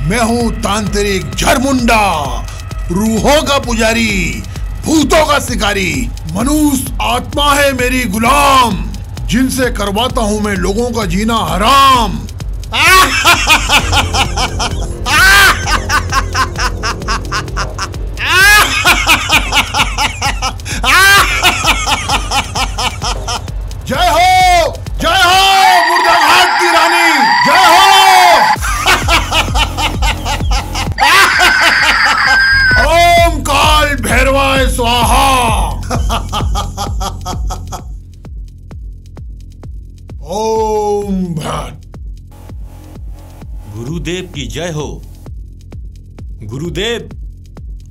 मैं हूं तांत्रिक झरमुंडा, रूहों का पुजारी, भूतों का शिकारी। मनुष्य आत्मा है मेरी गुलाम, जिनसे करवाता हूं मैं लोगों का जीना हराम। जय हो मुर्दाघाट की रानी, जय हो। ओम काल भैरवाय स्वाहा। ओम भट। गुरुदेव की जय हो। गुरुदेव,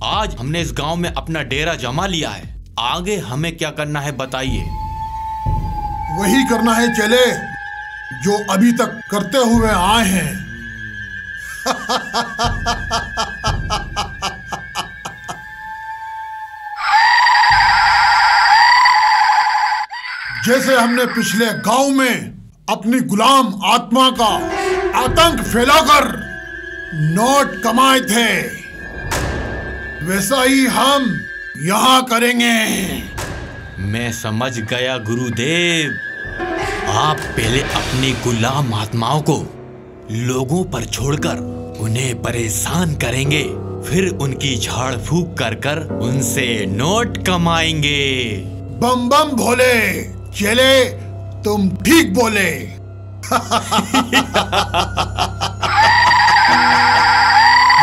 आज हमने इस गांव में अपना डेरा जमा लिया है। आगे हमें क्या करना है बताइए। वही करना है चले जो अभी तक करते हुए आए हैं। जैसे हमने पिछले गांव में अपनी गुलाम आत्मा का आतंक फैलाकर नोट कमाए थे, वैसा ही हम यहां करेंगे। मैं समझ गया गुरुदेव। आप पहले अपनी गुलाम आत्माओं को लोगों पर छोड़कर उन्हें परेशान करेंगे, फिर उनकी झाड़ फूक कर कर उनसे नोट कमाएंगे। बम बम भोले, चले तुम ठीक बोले।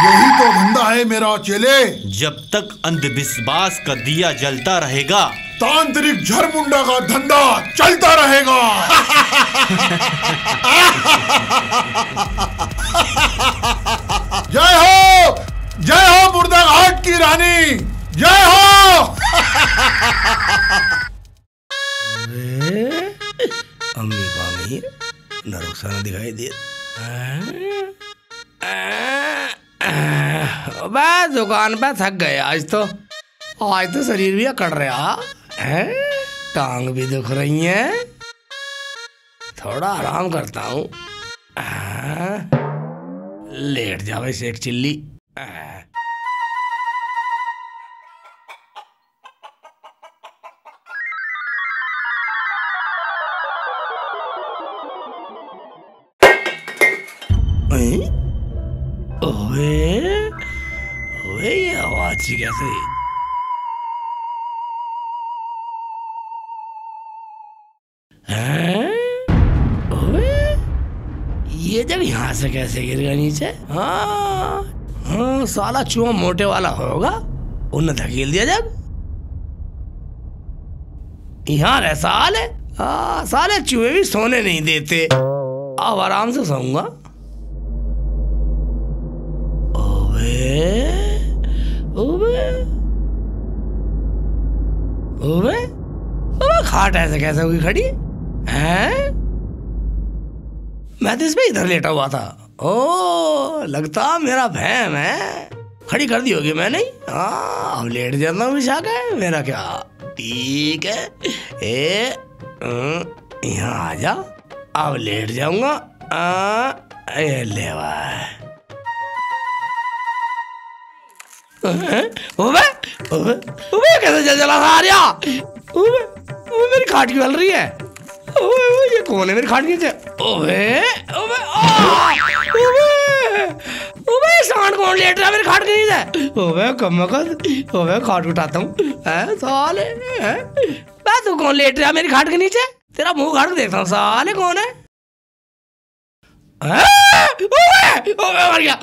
यही तो धंधा है मेरा चेले। जब तक अंधविश्वास का दिया जलता रहेगा, तांत्रिक झरमुंडा का धंधा चलता रहेगा। जय हो मुर्दाघाट की रानी, जय हो। अम्मी पामी न रुखसाना दिखाई दे। बस दुकान पे थक गए आज तो शरीर भी अकड़ रहा है, टांग भी दुख रही है। थोड़ा आराम करता हूँ। लेट जावे शेख चिल्ली। ओए ये आवाज कैसे? ये जब यहाँ से कैसे गिर गया नीचे? हाँ, साला चूहा मोटे वाला होगा, उन्हें धकेल दिया जब। यहाँ रह साले। साले चूहे भी सोने नहीं देते। अब आराम से सोऊंगा। ओबे खाट ऐसे कैसे होगी खड़ी हैं? मैं तो इस पे इधर लेटा हुआ था। ओ लगता मेरा भैम है। खड़ी कर दी होगी मैंने। अब लेट जाता हूँ बिछा के। मेरा क्या ठीक है। यहाँ आ जा। अब लेट जाऊंगा। लेवा कैसे जल जला आ रहा? मेरी खाट क्यों हल रही है? ये कौन है मेरी खाट नीचे? सांड कौन लेट रहा है मेरी खाट के नीचे? कम खाट उठाता हूँ साले। तू कौन लेट रहा है मेरी खाट के नीचे? तेरा मुंह खाट के देखता हूँ साले। कौन है? मर गया।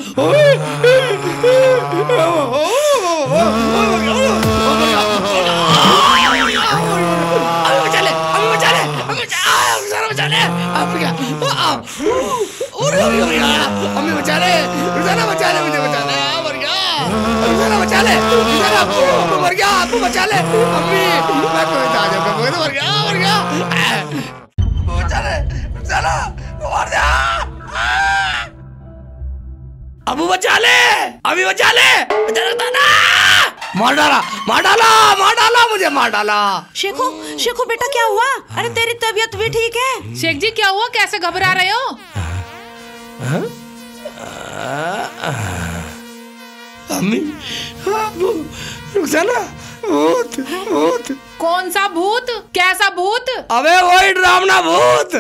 अम्मी बचा ले, रुज़ाना बचा ले, मुझे बचा ले। मर गया। रुज़ाना बचा ले, रुज़ाना मर गया। तू बचा ले अम्मी, मैं तो जा जाऊंगा। मर गया। बचा ले रुज़ाना, मार दे। अबू बचा ले, अभी बचा ले, बचा ले ना। मार डाला, मार डाला, मार डाला, मुझे मार डाला। शेखू, शेखू बेटा क्या हुआ? अरे तेरी तबीयत भी ठीक है? शेख जी क्या हुआ, कैसे घबरा रहे हो? अम्मी, रुखसाना, भूत, भूत। कौन सा भूत? कैसा भूत? अबे वही डरावना भूत।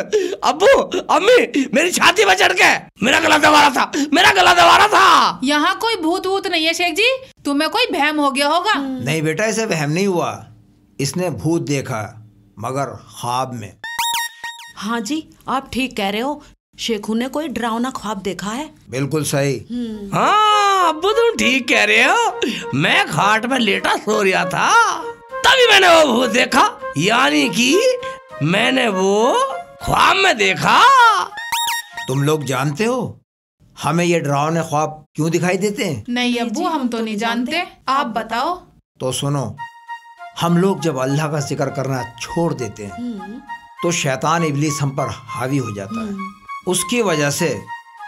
अब्बू, अम्मी, मेरी छाती में चढ़ के मेरा गला दबा रहा था, मेरा गला दबा रहा था। यहाँ कोई भूत वूत नहीं है शेख जी, तुम्हें कोई वहम हो गया होगा। नहीं बेटा, इसे वहम नहीं हुआ, इसने भूत देखा, मगर ख्वाब में। हाँ जी, आप ठीक कह रहे हो, शेखू ने कोई डरावना ख्वाब देखा है। बिल्कुल सही। हाँ अब्बू, तुम ठीक कह रहे हो। मैं खाट में लेटा सो रहा था, तभी मैंने वो भूत देखा, यानी कि मैंने वो ख्वाब में देखा। तुम लोग जानते हो हमें ये डरावने ख्वाब क्यों दिखाई देते हैं? नहीं अब्बू, हम तो नहीं जानते, आप बताओ। तो सुनो, हम लोग जब अल्लाह का जिक्र करना छोड़ देते हैं तो शैतान इब्लीस हम पर हावी हो जाता है। उसकी वजह से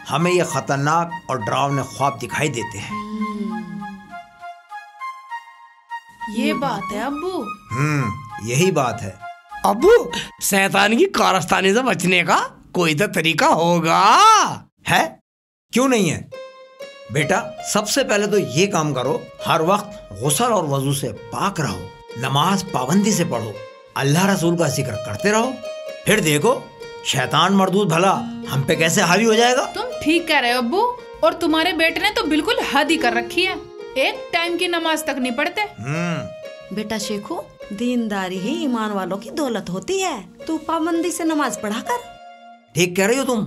हमें ये खतरनाक और डरावने ख्वाब दिखाई देते हैं। ये बात है अब्बू। यही बात है। अब्बू, शैतान की कारस्तानी से बचने का कोई तो तरीका होगा। है? क्यों नहीं है बेटा? सबसे पहले तो ये काम करो, हर वक्त गुस्ल और वजू से पाक रहो, नमाज पाबंदी से पढ़ो, अल्लाह रसूल का जिक्र करते रहो, फिर देखो शैतान मर्दूद भला हम पे कैसे हावी हो जाएगा। तुम ठीक कह रहे हो अब्बू, और तुम्हारे बेटे ने तो बिल्कुल हद ही कर रखी है, एक टाइम की नमाज तक नहीं पढ़ते। बेटा शेखू, दीनदारी ही ईमान वालों की दौलत होती है, तू पाबंदी से नमाज पढ़ा कर। ठीक कह रही हो तुम,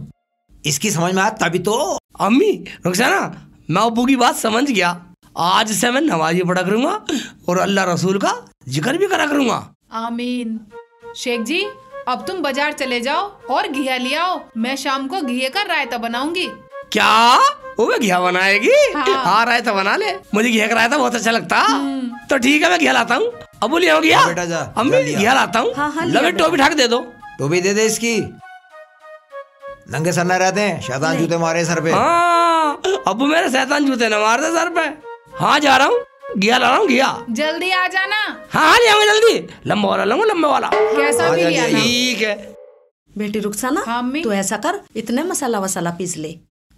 इसकी समझ में आया तभी तो। अम्मी, रुखसाना, मैं अब्बू की बात समझ गया, आज से मैं नमाज ही पढ़ा करूंगा और अल्लाह रसूल का जिक्र भी करा करूंगा। आमीन। शेख जी, अब तुम बाजार चले जाओ और घिया ले आओ, मैं शाम को घिये का रायता बनाऊंगी। क्या वो घिया बनाएगी? हाँ रायता बना ले, मुझे घिया का रायता बहुत अच्छा लगता। तो ठीक है, मैं घिया लाता हूँ। अबू ले आओ घिया। बेटा जा, अम्मी घिया लाता हूँ। हाँ, लो टोपी ठाक दे दो। टोपी दे दे इसकी, नंगे सर न रहते हैं, शैतान जूते मारे सर पे। हाँ अबू, मेरे शैतान जूते न मार दे सर पे। हाँ जा रहा हूँ, घिया ला रहा हूँ, घिया। जल्दी आ जाना। हाँ ले आऊंगा जल्दी, लंबा वाला लूंगा, लंबा वाला। कैसा भी ले आना। ठीक है। बेटी रुखसाना, हाँ अम्मी। तू ऐसा कर, इतने मसाला वसाला पीस ले।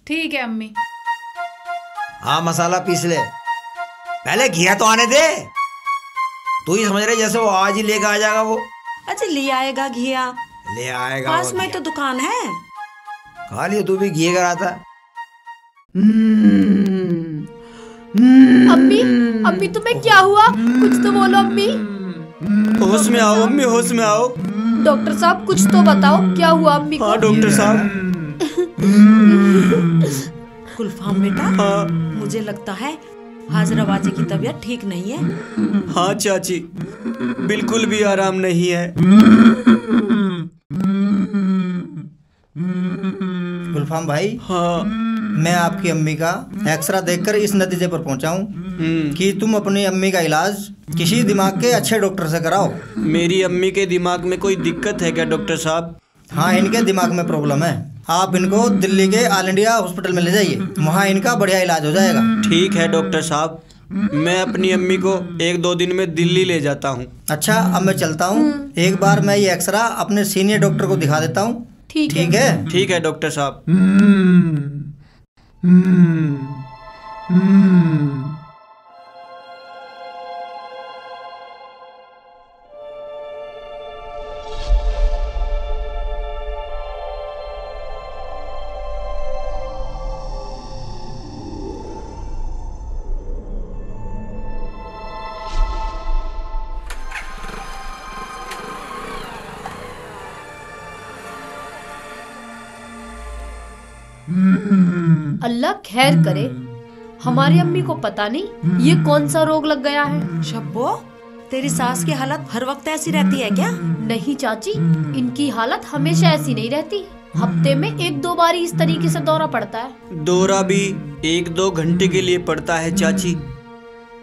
ठीक है अम्मी। हाँ मसाला पीस ले, पहले घिया तो आने दे। तू ही समझ रहे जैसे वो आज ही लेकर आ जाएगा। वो अच्छा ले आएगा घिया, ले आएगा, पास में तो दुकान है। खा लियो, तू भी घी कराता। अम्मी, अम्मी तुम्हें क्या हुआ? कुछ तो बोलो अम्मी। होश में आओ अम्मी, होश में आओ। डॉक्टर साहब कुछ तो बताओ, क्या हुआ अम्मी को? हाँ डॉक्टर साहब। गुलफाम बेटा, हाँ मुझे लगता है हाजराबाजी की तबीयत ठीक नहीं है। हाँ चाची, बिल्कुल भी आराम नहीं है। गुलफाम भाई, हाँ मैं आपकी अम्मी का एक्सरा देखकर इस नतीजे पर पहुंचा हूँ कि तुम अपनी अम्मी का इलाज किसी दिमाग के अच्छे डॉक्टर से कराओ। मेरी अम्मी के दिमाग में कोई दिक्कत है क्या डॉक्टर साहब? हाँ, इनके दिमाग में प्रॉब्लम है। आप इनको दिल्ली के ऑल इंडिया हॉस्पिटल में ले जाइए, वहाँ इनका बढ़िया इलाज हो जाएगा। ठीक है डॉक्टर साहब, मैं अपनी अम्मी को 1-2 दिन में दिल्ली ले जाता हूँ। अच्छा, अब मैं चलता हूँ, एक बार मैं ये एक्सरा अपने सीनियर डॉक्टर को दिखा देता हूँ। ठीक है? ठीक है डॉक्टर साहब। अल्लाह खैर करे, हमारी अम्मी को पता नहीं ये कौन सा रोग लग गया है। शब्बो, तेरी सास की हालत हर वक्त ऐसी रहती है क्या? नहीं चाची, इनकी हालत हमेशा ऐसी नहीं रहती, हफ्ते में 1-2 बार इस तरीके से दौरा पड़ता है। दौरा भी 1-2 घंटे के लिए पड़ता है चाची,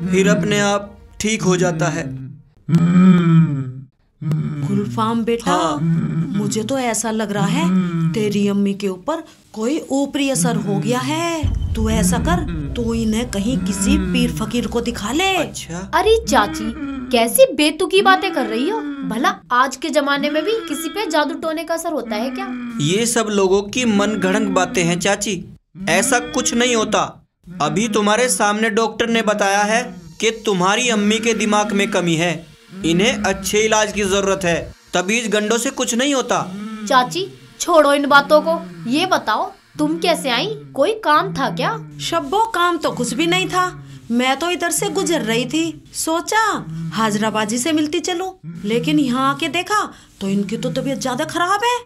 फिर अपने आप ठीक हो जाता है। गुलफाम बेटा, मुझे तो ऐसा लग रहा है तेरी अम्मी के ऊपर कोई ऊपरी असर हो गया है। तू ऐसा कर, तू इन्हें कहीं किसी पीर फकीर को दिखा ले। अच्छा। अरे चाची, कैसी बेतुकी बातें कर रही हो? भला आज के जमाने में भी किसी पे जादू टोने का असर होता है क्या? ये सब लोगों की मन गढ़ंत बातें हैं चाची, ऐसा कुछ नहीं होता। अभी तुम्हारे सामने डॉक्टर ने बताया है कि तुम्हारी अम्मी के दिमाग में कमी है, इन्हें अच्छे इलाज की जरूरत है। तबीज गंडों से कुछ नहीं होता। चाची छोड़ो इन बातों को, ये बताओ तुम कैसे आई? कोई काम था क्या? शब्बो, काम तो कुछ भी नहीं था। मैं तो इधर से गुजर रही थी, सोचा हाजराबाजी से मिलती चलूं, लेकिन यहाँ आके देखा तो इनकी तो तबीयत ज्यादा खराब है।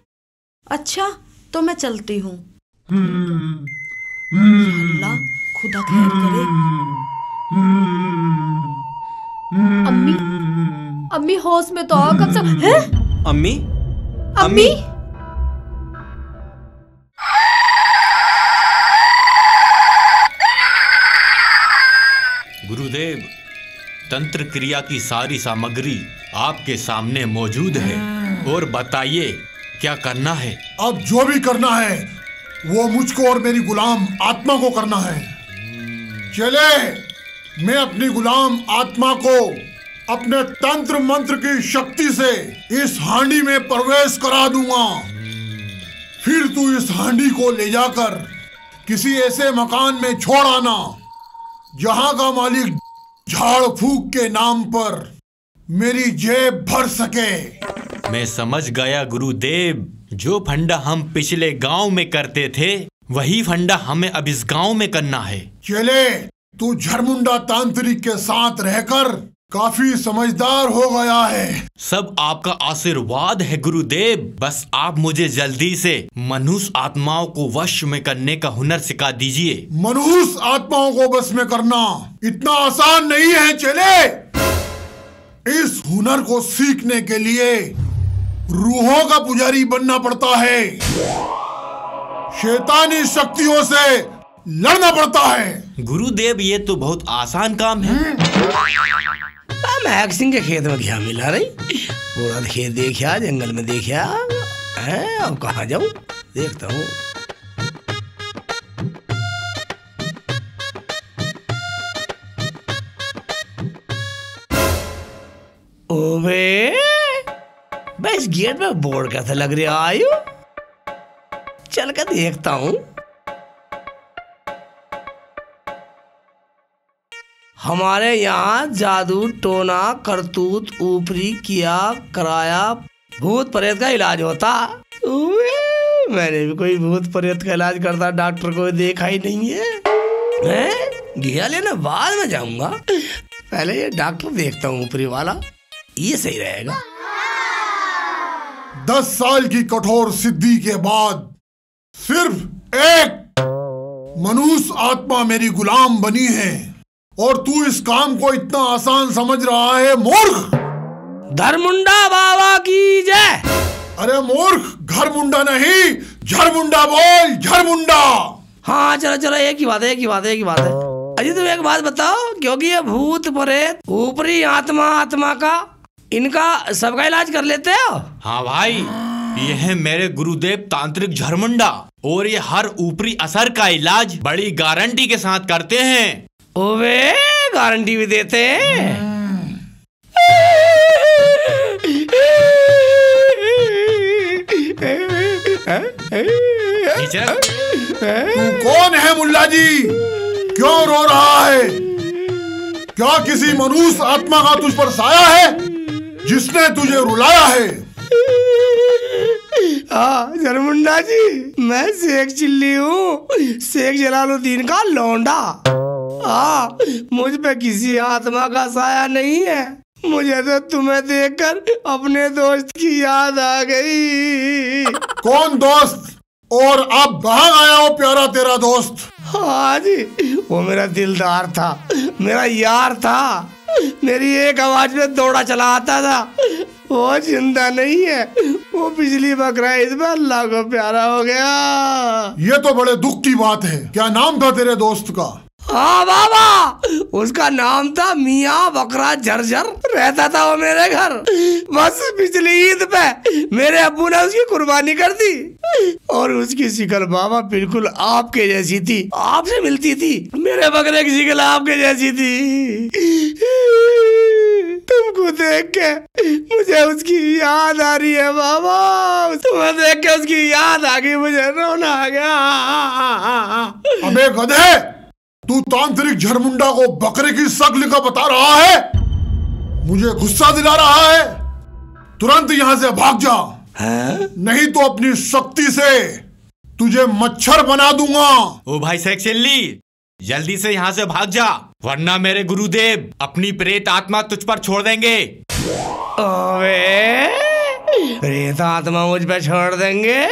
अच्छा तो मैं चलती हूँ। अल्लाह खुदा खैर करे। अम्मी होश में तो आओ कम से कम। हैं? अम्मी? अम्मी? गुरुदेव, तंत्र क्रिया की सारी सामग्री आपके सामने मौजूद है, और बताइए क्या करना है? अब जो भी करना है वो मुझको और मेरी गुलाम आत्मा को करना है। चले, मैं अपनी गुलाम आत्मा को अपने तंत्र मंत्र की शक्ति से इस हांडी में प्रवेश करा दूंगा। फिर तू इस हांडी को ले जाकर किसी ऐसे मकान में छोड़ आना जहां का मालिक झाड़ फूक के नाम पर मेरी जेब भर सके। मैं समझ गया गुरुदेव। जो फंडा हम पिछले गांव में करते थे वही फंडा हमें अब इस गांव में करना है। चले, तू झरमुंडा तांत्रिक के साथ रहकर काफी समझदार हो गया है। सब आपका आशीर्वाद है गुरुदेव। बस आप मुझे जल्दी से मनुष्य आत्माओं को वश में करने का हुनर सिखा दीजिए। मनुष्य आत्माओं को वश में करना इतना आसान नहीं है चले। इस हुनर को सीखने के लिए रूहों का पुजारी बनना पड़ता है, शैतानी शक्तियों से लड़ना पड़ता है। गुरुदेव, ये तो बहुत आसान काम है। महक सिंह के खेत में क्या मिला रही? पूरा खेत देखा, जंगल में देखा, अब कहाँ जाऊं? देखता हूँ। ओबे, बस गेट पे बोर्ड कैसे लग रहा आयु? चल कर देखता हूँ। हमारे यहाँ जादू टोना करतूत ऊपरी किया कराया भूत प्रेत का इलाज होता। मैंने भी कोई भूत प्रेत का इलाज करता डॉक्टर को देखा ही नहीं है। घिया लेना बाद में जाऊंगा, पहले ये डॉक्टर देखता हूँ ऊपरी वाला, ये सही रहेगा। 10 साल की कठोर सिद्धि के बाद सिर्फ एक मनुष्य आत्मा मेरी गुलाम बनी है, और तू इस काम को इतना आसान समझ रहा है मूर्ख। धरमुंडा बाबा की जय। अरे मूर्ख, घर मुंडा नहीं, झरमुंडा बोल, झरमुंडा। हाँ चलो चलो, एक ही बात है, एक ही बात है, एक ही बात है। अजी तुम एक बात बताओ, क्योंकि ये भूत प्रेत ऊपरी आत्मा का इनका सबका इलाज कर लेते हो? हाँ भाई, ये है मेरे गुरुदेव तांत्रिक झरमुंडा, और ये हर ऊपरी असर का इलाज बड़ी गारंटी के साथ करते हैं। ओवे, गारंटी भी देते हैं। तू कौन है मुल्ला जी? क्यों रो रहा है? क्या किसी मनुष्य आत्मा का तुझ पर साया है जिसने तुझे रुलाया है? हाँ झरमुंडा जी, मैं शेख चिल्ली हूँ, शेख जलालुद्दीन का लौंडा। हाँ, मुझ पे किसी आत्मा का साया नहीं है। मुझे तो तुम्हें देखकर अपने दोस्त की याद आ गई। कौन दोस्त? और अब कहाँ गया वो प्यारा तेरा दोस्त? हाँ जी, वो मेरा दिलदार था, मेरा यार था, मेरी एक आवाज में दौड़ा चला आता था। वो जिंदा नहीं है, वो पिछली बकरीद में अल्लाह को प्यारा हो गया। ये तो बड़े दुख की बात है। क्या नाम था तेरे दोस्त का? हाँ बाबा, उसका नाम था मियाँ बकरा झरझर। रहता था वो मेरे घर। बस पिछली ईद पे मेरे अब्बू ने उसकी कुर्बानी कर दी और उसकी शिकल बाबा बिल्कुल आपके जैसी थी, आपसे मिलती थी। मेरे बकरे की शिकल आपके जैसी थी। तुमको देख के मुझे उसकी याद आ रही है बाबा। तुम्हें देख के उसकी याद आ गई, मुझे रोना आ गया। अबे गधे, तू तांत्रिक झरमुंडा को बकरे की शक्ल का बता रहा है? मुझे गुस्सा दिला रहा है? तुरंत यहाँ से भाग जा, नहीं तो अपनी शक्ति से तुझे मच्छर बना दूंगा। ओ भाई सेक्सिल्ली, जल्दी से यहाँ से भाग जा, वरना मेरे गुरुदेव अपनी प्रेत आत्मा तुझ पर छोड़ देंगे। ओवे, प्रेत आत्मा मुझ पे छोड़ देंगे?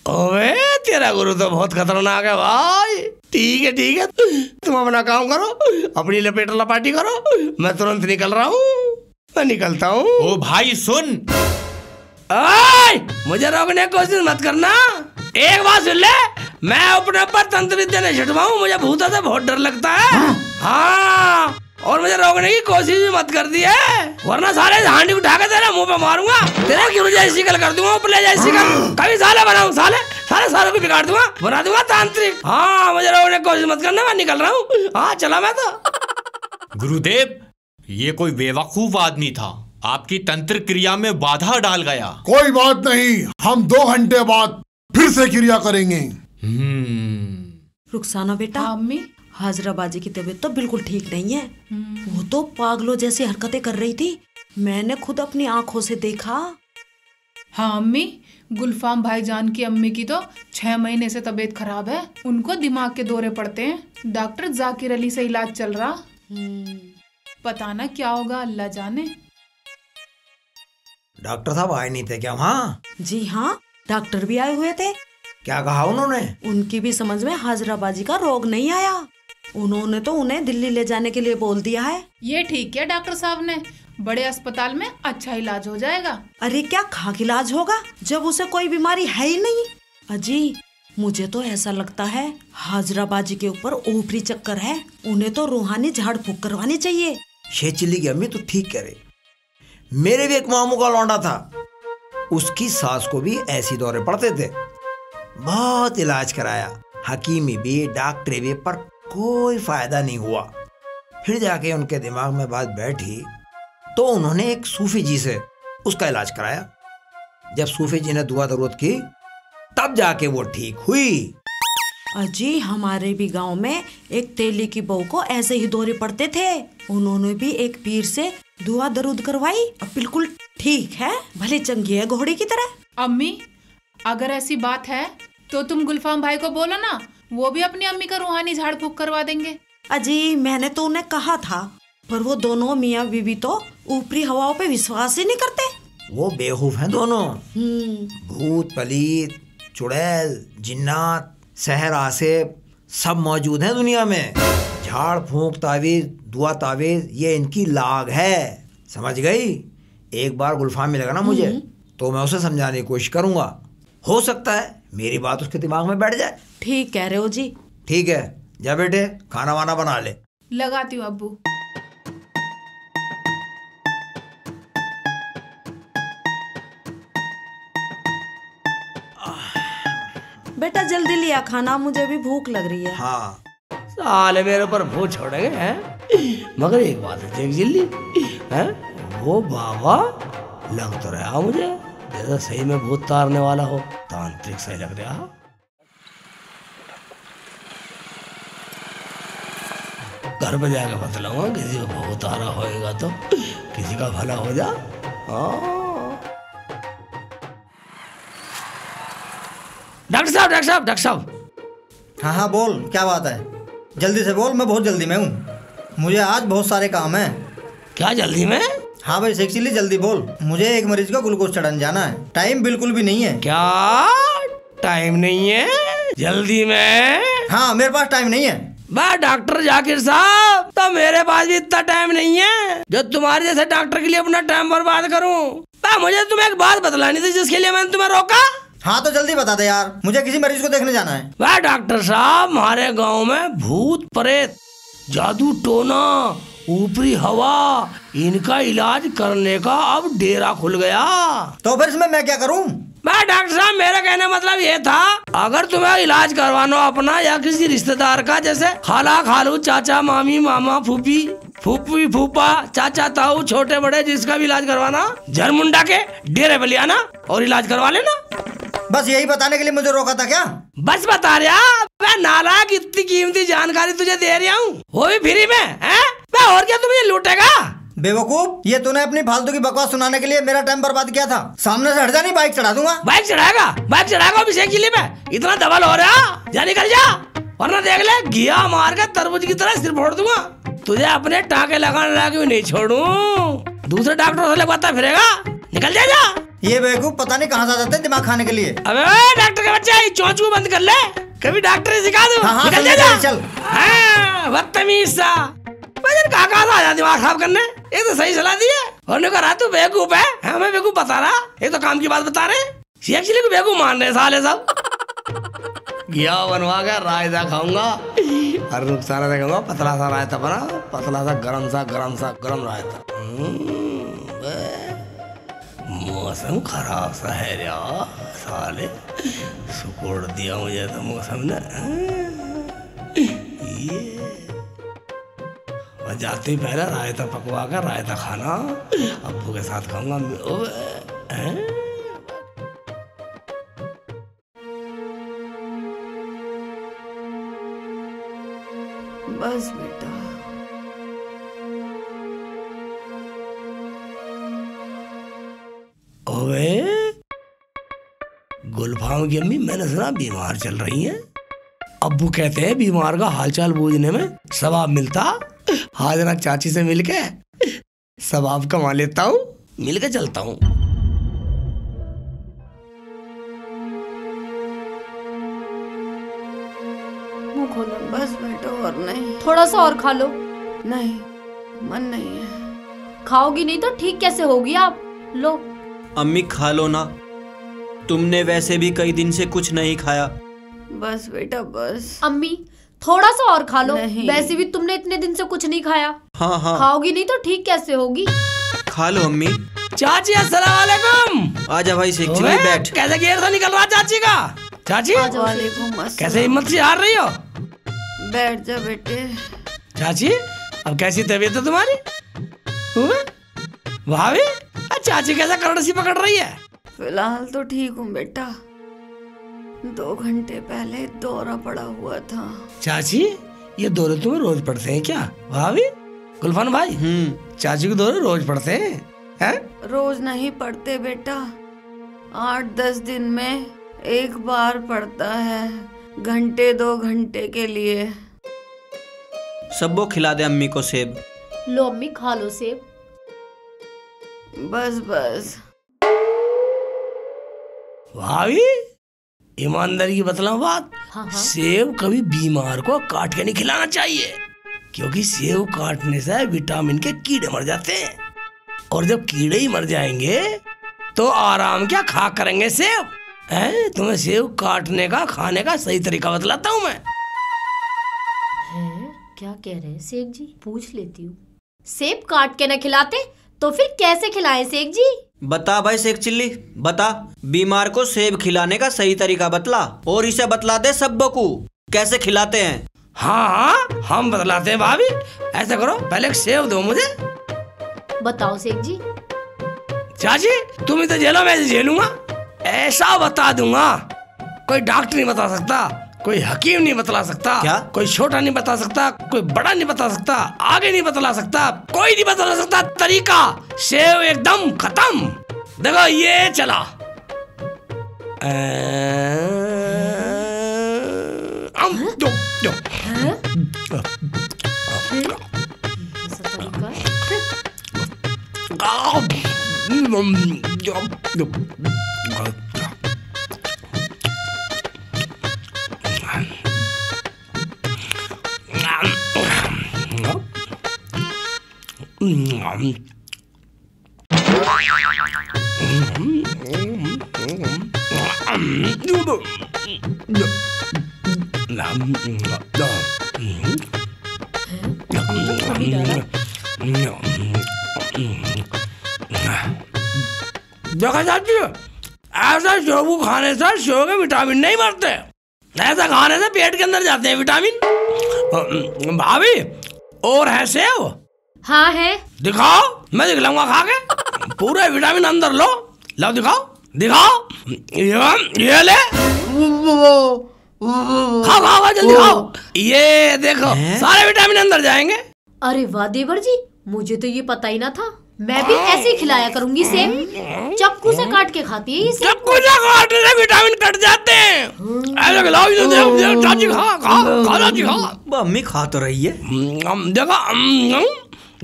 ओवे, तेरा गुरु तो बहुत खतरनाक है भाई। ठीक है ठीक है, तुम अपना काम करो, अपनी लपेट लपाटी करो, मैं तुरंत निकल रहा हूँ। मैं निकलता हूँ। ओ भाई सुन, मुझे रोकने की कोशिश मत करना। एक बात सुन ले, मैं अपने ऊपर तंत्र विद्या नहीं छिटवाऊं, मुझे भूतों से बहुत डर लगता है। हाँ, और मुझे रोकने की कोशिश भी मत कर दी है, वरना सारे हांडी उठा के तेरे मुंह पे मारूंगा, तेरे गुरु जैसी कल कर दूंगा, ऊपर जैसी कल कभी साले बनाऊं, सारे सालों को बिगाड़ दूंगा, बना दूंगा तांत्रिक। हाँ, मुझे रोकने की कोशिश मत करना, मैं निकल रहा हूँ। हाँ, चला मैं तो। गुरुदेव, ये कोई बेवकूफ आदमी था, आपकी तंत्र क्रिया में बाधा डाल गया। कोई बात नहीं, हम 2 घंटे बाद फिर से क्रिया करेंगे। रुखसाना बेटा, अम्मी, हाजरा बाजी की तबीयत तो बिल्कुल ठीक नहीं है। वो तो पागलों जैसी हरकतें कर रही थी, मैंने खुद अपनी आंखों से देखा। हाँ अम्मी, गुलफाम भाईजान की अम्मी की तो 6 महीने से तबीयत खराब है, उनको दिमाग के दौरे पड़ते हैं। डॉक्टर जाकिर अली से इलाज चल रहा। पता ना क्या होगा, अल्लाह जाने। डॉक्टर साहब आए नहीं थे क्या वहाँ? जी हाँ, डॉक्टर भी आए हुए थे। क्या कहा उन्होंने? उनकी भी समझ में हाजराबाजी का रोग नहीं आया, उन्होंने तो उन्हें दिल्ली ले जाने के लिए बोल दिया है। ये ठीक है, डॉक्टर साहब ने, बड़े अस्पताल में अच्छा इलाज हो जाएगा। अरे क्या खाक इलाज होगा जब उसे कोई बीमारी है ही नहीं। अजी, मुझे तो ऐसा लगता है हाजराबाजी के ऊपर ऊपरी चक्कर है, उन्हें तो रूहानी झाड़ फूक करवानी चाहिए। शेचिली की अम्मी तो ठीक कह रही। मेरे भी एक मामू का लौंडा था, उसकी सास को भी ऐसी दौरे पड़ते थे, बहुत इलाज कराया, हकीमी भी डॉक्टरी भी, पर कोई फायदा नहीं हुआ। फिर जाके उनके दिमाग में बात बैठी तो उन्होंने एक सूफी जी से उसका इलाज कराया। जब सूफी जी ने दुआ दरूद की तब जाके वो ठीक हुई। अजी, हमारे भी गांव में एक तेली की बहू को ऐसे ही दौरे पड़ते थे, उन्होंने भी एक पीर से दुआ दरूद करवाई, अब बिल्कुल ठीक है, भले चंगी है घोड़े की तरह। अम्मी, अगर ऐसी बात है तो तुम गुलफाम भाई को बोलो ना, वो भी अपनी अम्मी का रूहानी झाड़ फूक करवा देंगे। अजी, मैंने तो उन्हें कहा था, पर वो दोनों मियाँ बीवी तो ऊपरी हवाओं पे विश्वास ही नहीं करते। वो बेवकूफ हैं दोनों। भूत पलीत, चुड़ैल, जिन्नात, सहर आसेब सब मौजूद हैं दुनिया में। झाड़ फूंक तावीज, दुआ तावीज, ये इनकी लाग है, समझ गई? एक बार गुलफाम मिलेगा ना मुझे तो मैं उसे समझाने की कोशिश करूंगा, हो सकता है मेरी बात उसके दिमाग में बैठ जाए। ठीक कह रहे हो जी। ठीक है, जा बेटे खाना वाना बना ले। लगाती हूँ अब्बू। बेटा जल्दी लिया खाना, मुझे भी भूख लग रही है। हाँ, साले मेरे ऊपर भूत छोड़ेंगे हैं? मगर एक बात है देख जिल्ली, हैं? वो बाबा लग तो रहा मुझे जैसे सही में भूत तारने वाला हो, तांत्रिक सही लग रहा। घर पे जाकर बतलाऊंगा, किसी को भूत आ रहा होएगा तो किसी का भला हो जा। डॉक्टर साहब। हाँ हाँ बोल, क्या बात है? जल्दी से बोल, मैं बहुत जल्दी में हूँ, मुझे आज बहुत सारे काम हैं। क्या जल्दी में? हाँ भाई सेक्सिली जल्दी बोल, मुझे एक मरीज का ग्लूकोज चढ़ाने जाना है, टाइम बिल्कुल भी नहीं है। क्या टाइम नहीं है? जल्दी में? हाँ, मेरे पास टाइम नहीं है। बा डॉक्टर जाकिर साहब, तो मेरे पास भी इतना टाइम नहीं है जो तुम्हारे जैसे डॉक्टर के लिए अपना टाइम बर्बाद करूं। बा मुझे तुम्हें एक बात बतलानी थी जिसके लिए मैंने तुम्हें रोका। हाँ तो जल्दी बता दे यार, मुझे किसी मरीज को देखने जाना है। वाह डॉक्टर साहब, हमारे गांव में भूत प्रेत जादू टोना, ऊपरी हवा, इनका इलाज करने का अब डेरा खुल गया। तो फिर इसमें मैं क्या करूं? मैं डॉक्टर साहब, मेरा कहने मतलब ये था, अगर तुम्हें इलाज करवाना अपना या किसी रिश्तेदार का, जैसे खाला खालू, चाचा मामी, मामा फूफी, फूफी फूफा, चाचा ताऊ, छोटे बड़े, जिसका भी इलाज करवाना, झरमुंडा के डेरे पे ले आना और इलाज करवा लेना। बस यही बताने के लिए मुझे रोका था क्या? बस बता रहा, मैं नालायक, इतनी कीमती जानकारी तुझे दे रहा हूँ, वो भी फ्री में, हैं? मैं और क्या, तू मुझे लूटेगा? बेवकूफ, ये तूने अपनी फालतू की बकवास सुनाने के लिए मेरा टाइम बर्बाद किया था। सामने से हट जा, नहीं बाइक चढ़ा दूंगा। बाइक चढ़ाएगा? बाइक चढ़ाएगा अभिषेक जिले में? इतना डबल हो रहा, जा निकल जा, वरना देख ले घिया मार के तरबूज की तरह सिर फोड़ दूंगा। तुझे अपने टाँके लगाने लगा के नहीं छोड़ूं, दूसरे डॉक्टर से लगवाता फिरेगा, निकल जा। ये बेवकूफ पता नहीं कहाँ से जाते हैं दिमाग खाने के लिए। अबे डॉक्टर के बच्चे, चोंचू बंद कर ले, कभी डॉक्टर सिखा दूं। हाँ, निकल जा। चल बदतमीज सा, कहाँ से आया दिमाग खराब करने। ये तो सही सलाह दी है, और कहा तू बेवकूफ है, मैं बेवकूफ बता रहा, ये तो काम की बात बता रहे, एक्चुअली को बेवकूफ मान रहे साले सब। घिया बनवा कर रायता खाऊंगा और रुखसाना देखूंगा, पतला सा रायता बना, पतला सा गरम रायता। मौसम खराब सा है यार, साले सुकोड़ दिया मुझे तो मौसम ने। ये जाते ही पहले रायता पकवा कर रायता खाना, अब्बू के साथ खाऊंगा। बस बेटा, ओए गुलफाम की अम्मी, मैंने सुना बीमार चल रही हैं। अब्बू कहते हैं बीमार का हालचाल पूछने में सवाब मिलता। हाजरा चाची से मिलके सवाब कमा लेता हूँ, मिलके चलता हूँ। मुंह खोलो। बस बेटा, और नहीं। थोड़ा सा और खा लो। नहीं, मन नहीं है। खाओगी नहीं तो ठीक कैसे होगी आप? लो। अम्मी खा लो ना, तुमने वैसे भी कई दिन से कुछ नहीं खाया। बस बेटा बस। अम्मी थोड़ा सा और खा लो, वैसे भी तुमने इतने दिन से कुछ नहीं खाया। हाँ हाँ, खाओगी नहीं तो ठीक कैसे होगी? खा लो अम्मी। चाची अस्सलाम वालेकुम। आजा भाई शेख चिल्ली, बैठ। कैसे गेर से निकल रहा चाची का? चाची वालेकुम अस्सलाम। कैसे हिम्मत से हार रही हो? बैठ जा बेटे। चाची अब कैसी तबीयत है तुम्हारी? भाभी, चाची कैसा करड़सी पकड़ रही है? फिलहाल तो ठीक हूँ बेटा, 2 घंटे पहले दौरा पड़ा हुआ था। चाची ये दौरे तुम्हें रोज पड़ते हैं क्या? भाभी, गुलफान भाई, चाची के दौरे रोज पड़ते हैं? रोज नहीं पड़ते बेटा, 8-10 दिन में एक बार पड़ता है, 1-2 घंटे के लिए। सबको खिला दे अम्मी को सेब। लो अम्मी खा लो सेब। बस बस। भाभी ईमानदारी की बतलाऊं बात, हाँ। सेब कभी बीमार को काट के नहीं खिलाना चाहिए, क्योंकि सेब काटने से विटामिन के कीड़े मर जाते हैं, और जब कीड़े ही मर जाएंगे तो आराम क्या खा करेंगे सेब? तुम्हें सेब काटने का खाने का सही तरीका बतलाता हूँ मैं। क्या कह रहे हैं शेख जी? पूछ लेती हूँ। सेब काट के न खिलाते तो फिर कैसे खिलाएं शेख जी? बता भाई शेख चिल्ली, बता। बीमार को सेब खिलाने का सही तरीका बतला, और इसे बतला दे सबको कैसे खिलाते हैं। हाँ, हम बतलाते हैं भाभी। ऐसा करो, पहले एक सेब दो मुझे। बताओ शेख जी। चाची तुम इधर झेलो, मैं झेलूंगा। ऐसा बता दूंगा, कोई डॉक्टर नहीं बता सकता, कोई हकीम नहीं बतला सकता। क्या? कोई छोटा नहीं बता सकता, कोई बड़ा नहीं बता सकता, आगे नहीं बतला सकता, कोई नहीं बतला सकता तरीका। सेव एकदम खत्म। देखो ये चला। नहीं जा रहा। देखा चाची, ऐसा सेव खाने से सेव के विटामिन नहीं बढ़ते, ऐसा खाने से पेट के अंदर जाते हैं विटामिन। भाभी और है सेव? हाँ है। दिखाओ, मैं दिखलाऊंगा खा के। पूरे विटामिन अंदर लो, लो दिखाओ दिखाओ। ये ले, खाओ खाओ जल्दी खाओ। ये देखो सारे विटामिन अंदर जाएंगे। अरे वाह देवर जी, मुझे तो ये पता ही ना था। मैं भी ऐसे ही खिलाया करूंगी सेब। चाकू से काट के खाती है ये सेब। चाकू से काटने से विटामिन कट जाते हैं। ऐसे खिलाओ, चाची खा खा खा चाची खा। अम्मी खा तो रही है।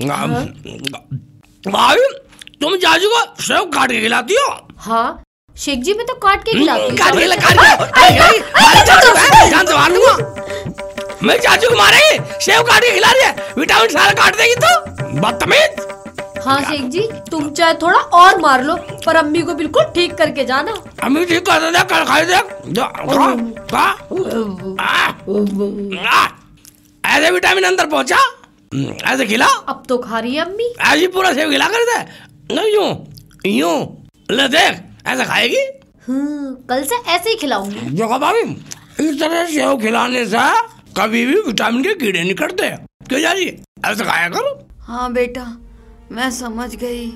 देखा भाई, तुम चाची को सेब काट के खिलाती हो? हाँ शेख जी, मैं तो काट के खिलाती हूँ। काट के जान से मार दूंगा मैं। चाची को मारेगी, सेब काट के खिला रही है, विटामिन सारा काट देगी तो बदतमीज। हाँ शेख जी, तुम चाहे थोड़ा और मार लो, पर अम्मी को बिल्कुल ठीक करके जाना। अम्मी ठीक कर दे, कर खाई दे। ऐसे विटामिन अंदर पहुंचा, ऐसे खिला। अब तो खा रही है अम्मी। ऐसे पूरा सेब खिला कर दे, नहीं यूं यूं ले देख, ऐसा खाएगी। कल से ऐसे ही खिलाऊंगी। देखो भाभी, इस तरह सेब खिलाने से कभी भी विटामिन के कीड़े नहीं कटते। क्यों जा रही है, ऐसा खाया करो। हाँ बेटा, मैं समझ गई।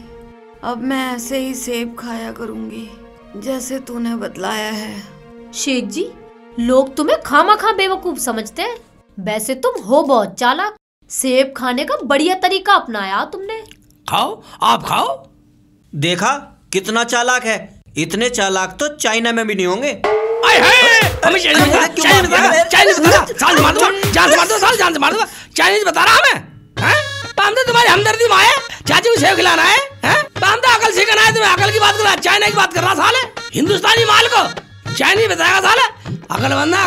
अब मैं ऐसे ही सेब खाया करूंगी जैसे तूने बतलाया है। शेख जी, लोग तुम्हें खामा बेवकूफ समझते हैं, वैसे तुम हो बहुत चालाक। सेब खाने का बढ़िया तरीका अपनाया तुमने। खाओ, आप खाओ। देखा कितना चालाक है। इतने चालाक तो चाइना में भी नहीं होंगे। चाइनीज बता रहा हमें, तुम्हारी हमदर्दी माँ है, चाची को सेब खिलाना है? अकल सीखना है तुम्हें, अकल की बात कर रहा है, चाइना की बात कर रहा साले। हिंदुस्तानी माल को चाइनीज बताएगा साले। अकलमंद है,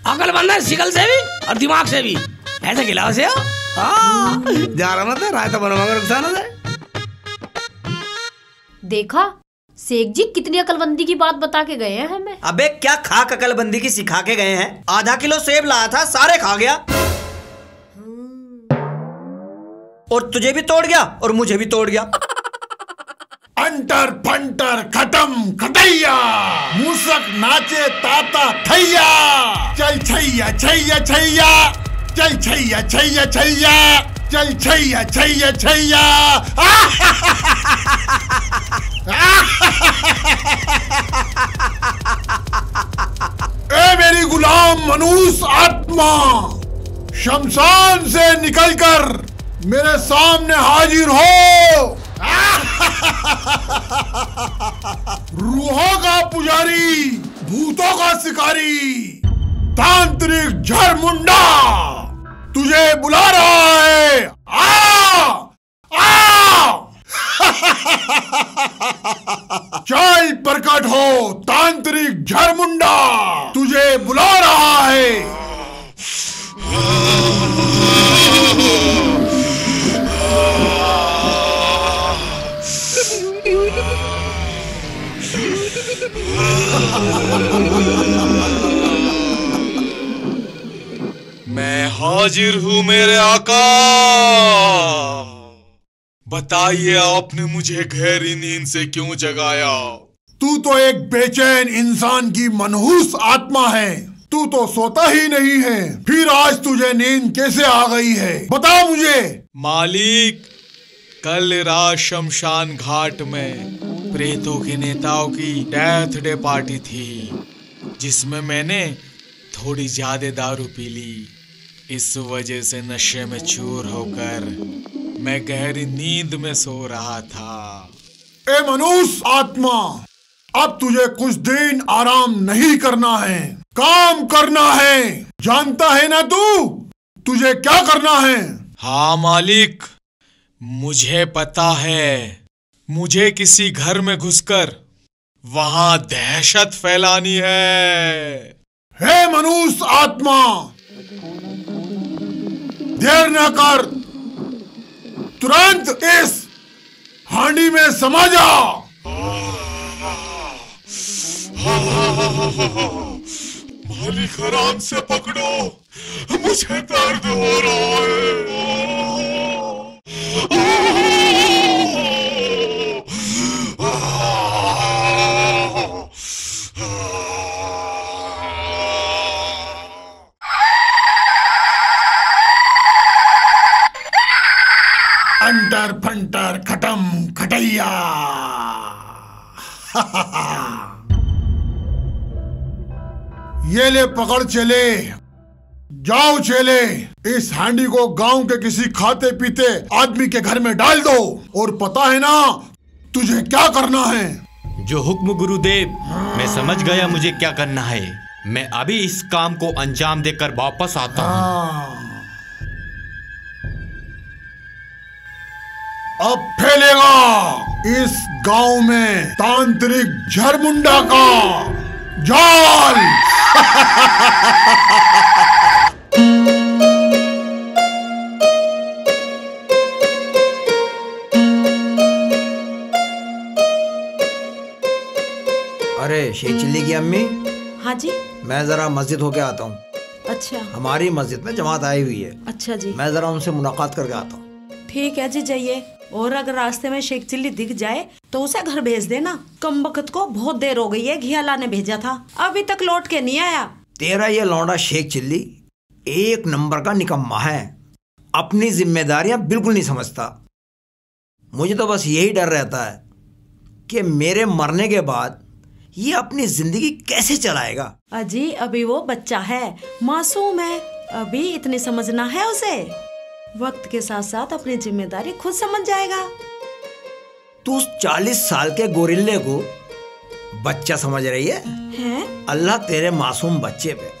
अकलमंद है, शिकल से भी और दिमाग से भी। ऐसे खिलाओ सेब। जा रहा मत रायता बनो मगर नुकसान हो जाए। देखा शेख जी कितनी अकलबंदी की बात बता के गए हैं हमें। अबे क्या खाक अकलबंदी की सिखा के गए हैं। आधा किलो सेब लाया था, सारे खा गया। और तुझे भी तोड़ गया और मुझे भी तोड़ गया। अंटर फंटर खत्म खटैया, मूसक नाचे ताता थैया। चल छैया छैया छैया, चल छैया छैया छैया, चल छैया छैया छैया। ए मेरी गुलाम मनूस आत्मा, शमशान से निकलकर मेरे सामने हाजिर हो। रूहों का पुजारी, भूतों का शिकारी, तांत्रिक झरमुंडा तुझे बुला रहा है। चल प्रकट हो, तांत्रिक झरमुंडा तुझे बुला रहा है। मैं हाजिर हूँ मेरे आका। बताइए आपने मुझे गहरी नींद से क्यों जगाया? तू तो एक बेचैन इंसान की मनहूस आत्मा है। तू तो सोता ही नहीं है, फिर आज तुझे नींद कैसे आ गई है, बता मुझे। मालिक, कल रात शमशान घाट में प्रेतों के नेताओं की डेथ डे पार्टी थी, जिसमें मैंने थोड़ी ज्यादा दारू पी ली। इस वजह से नशे में चूर होकर मैं गहरी नींद में सो रहा था। ए मनुष्य आत्मा, अब तुझे कुछ दिन आराम नहीं करना है, काम करना है। जानता है ना तू तुझे क्या करना है? हाँ मालिक, मुझे पता है। मुझे किसी घर में घुसकर वहां दहशत फैलानी है। हे मनुष्य आत्मा, देर न कर, तुरंत इस हांडी में समा जा। खाली खराम से पकड़ो, मुझे दर्द हो रहा है। अंटर फंटर खटम खटैया। ये ले पकड़ चले, जाओ चले, इस हांडी को गांव के किसी खाते पीते आदमी के घर में डाल दो, और पता है ना तुझे क्या करना है। जो हुक्म गुरुदेव, मैं समझ गया मुझे क्या करना है। मैं अभी इस काम को अंजाम देकर वापस आता हूँ। अब फैलेगा इस गांव में तांत्रिक झरमुंडा का जाल। अरे शेख चिल्ली की अम्मी। हाँ जी। मैं जरा मस्जिद होके आता हूँ। अच्छा। हमारी मस्जिद में जमात आई हुई है। अच्छा जी। मैं जरा उनसे मुलाकात करके आता हूँ। ठीक है जी, जाइए। और अगर रास्ते में शेख चिल्ली दिख जाए तो उसे घर भेज देना। कमबख्त को बहुत देर हो गई है, घिया लाने भेजा था, अभी तक लौट के नहीं आया। तेरा ये लौंडा शेख चिल्ली एक नंबर का निकम्मा है, अपनी जिम्मेदारियां बिल्कुल नहीं समझता। मुझे तो बस यही डर रहता है कि मेरे मरने के बाद ये अपनी जिंदगी कैसे चलाएगा। अजी अभी वो बच्चा है, मासूम है, अभी इतनी समझना है उसे। वक्त के साथ साथ अपनी जिम्मेदारी खुद समझ जाएगा। तू 40 साल के गोरिल्ले को बच्चा समझ रही है? अल्लाह तेरे मासूम बच्चे पे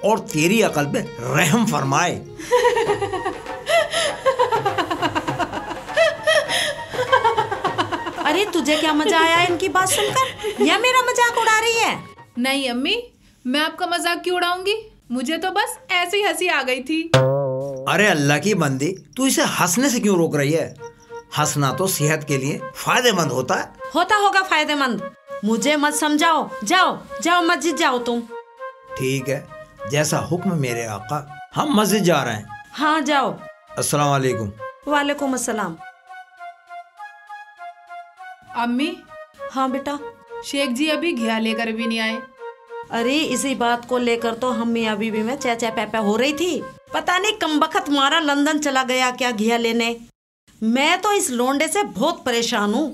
और तेरी अकल पे रहम फरमाए। अरे तुझे क्या मजा आया इनकी बात सुनकर, या मेरा मजाक उड़ा रही है? नहीं अम्मी, मैं आपका मजाक क्यों उड़ाऊंगी, मुझे तो बस ऐसी ही हंसी आ गई थी। अरे अल्लाह की बंदी, तू इसे हंसने से क्यों रोक रही है? हंसना तो सेहत के लिए फायदेमंद होता है। होता होगा फायदेमंद, मुझे मत समझाओ। जाओ जाओ मस्जिद जाओ तुम। ठीक है, जैसा हुक्म मेरे आका, हम मस्जिद जा रहे हैं। हाँ जाओ। अस्सलाम वालेकुम। वालेकुम अस्सलाम। अम्मी। हाँ बेटा। शेख जी अभी घिया लेकर भी नहीं आए। अरे इसी बात को लेकर तो हम मियाँ बीवी में चै चै पै हो रही थी। पता नहीं कमबख्त मारा लंदन चला गया क्या घिया लेने। मैं तो इस लोंडे से बहुत परेशान हूँ,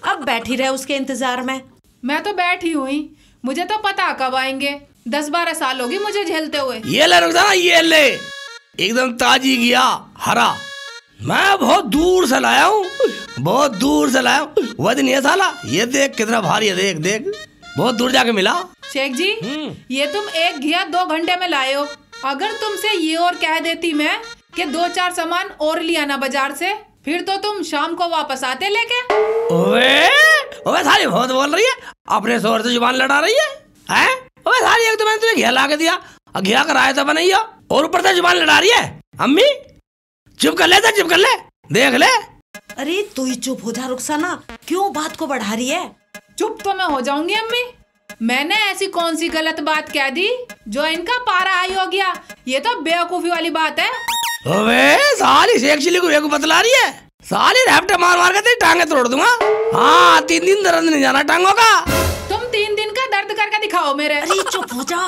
अब बैठी रहे उसके इंतजार में। मैं तो बैठी हुई, मुझे तो पता कब आएंगे। 10-12 साल होगी मुझे झेलते हुए। ये ले रुकना, ये ले, एकदम ताजी घिया, हरा। मैं बहुत दूर से लाया हूँ, बहुत दूर से लाया हूँ। वजन है साला, ये देख कितना भारी है, देख देख, बहुत दूर जाके मिला। शेख जी, ये तुम एक घिया 2 घंटे में लाए हो। अगर तुमसे ये और कह देती मैं कि 2-4 सामान और लिया ना बाजार से, फिर तो तुम शाम को वापस आते लेके। ओए साली बहुत बोल रही है, अपने शोर से जुबान लड़ा रही है, हैं? ओए साली, एक तो मैंने तुम्हें घिया ला के दिया, घिया का रायता बनाइया, और ऊपर से जुबान लड़ा रही है। अम्मी चुप कर ले, चुप कर ले, देख ले। अरे तू ही चुप हो जा रुखसाना, क्यों बात को बढ़ा रही है? चुप तो मैं हो जाऊंगी अम्मी, मैंने ऐसी कौन सी गलत बात कह दी जो इनका पारा हाई हो गया? ये तो बेवकूफी वाली बात है। ओए साली, शेख चिल्ली को बेवकूफ बतला रही है। साली रैप्टे मार मार के तेरी टांगे तोड़ दूंगा। हाँ, 3 दिन दर्द नहीं जाना टांगों का। तुम 3 दिन का दर्द करके दिखाओ मेरे। अरे चुप हो जा।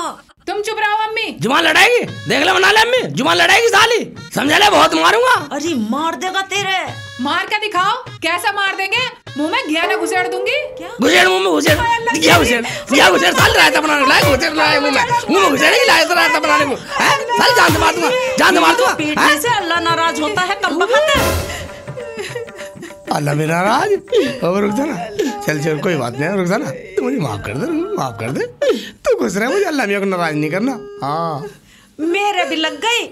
तुम चुप रहो अम्मी। जुबान लड़ाएगी, देख ले, मना ले अम्मी, जुबान लड़ाएगी साली, समझा ले, बहुत मारूंगा। अरे मार देगा तेरे। मार के दिखाओ, कैसा मार देंगे? मुंह में घिया ना घुसेड़ दूंगी। घुसेड़ मुंह में, घुसेड़ घिया, घुसेड़ साली, रायता बनाने लाए, घुसेड़ लाए मुंह में घुसेड़ेगी, रायता बनाने को, हैं? साली जान से मार दूंगा, जान से मार दूंगा। पीटने से अल्लाह नाराज होता है, कमबख्त। अल्लाह भी नाराज। और रुक जा ना, चल कोई बात नहीं, रुक जा ना, तू मुझे माफ कर दे, माफ कर दे, तू खुश रहे, मुझे अल्लाह मियां को नाराज नहीं करना। हाँ मेरे भी लग गई।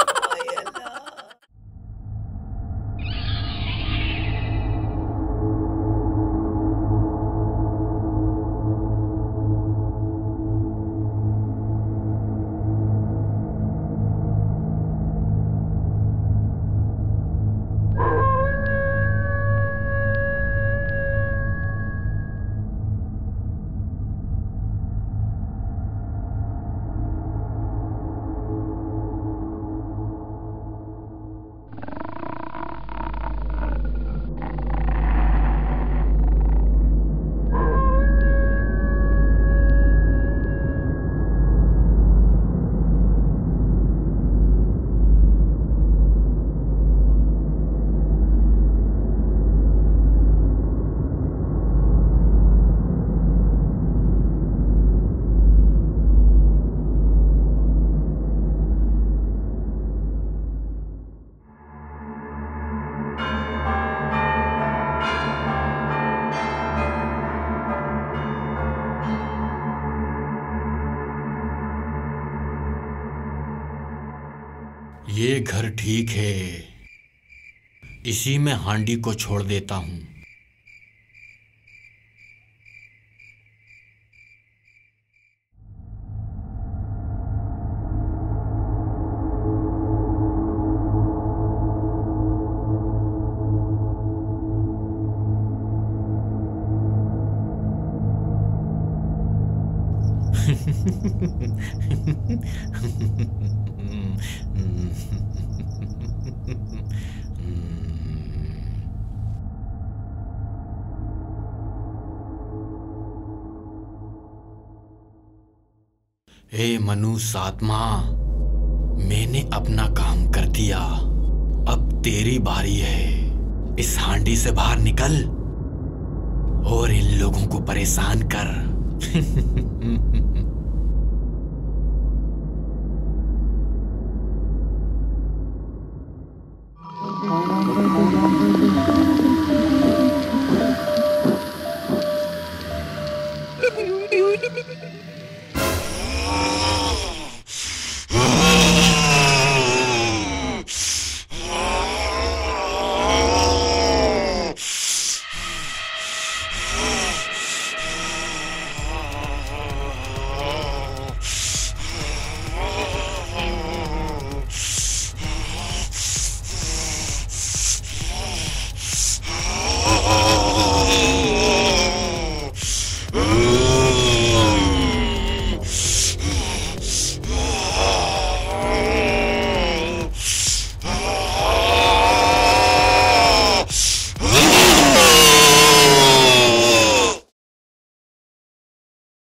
ये घर ठीक है, इसी में हांडी को छोड़ देता हूं। हे मनुष्य आत्मा, मैंने अपना काम कर दिया, अब तेरी बारी है। इस हांडी से बाहर निकल और इन लोगों को परेशान कर।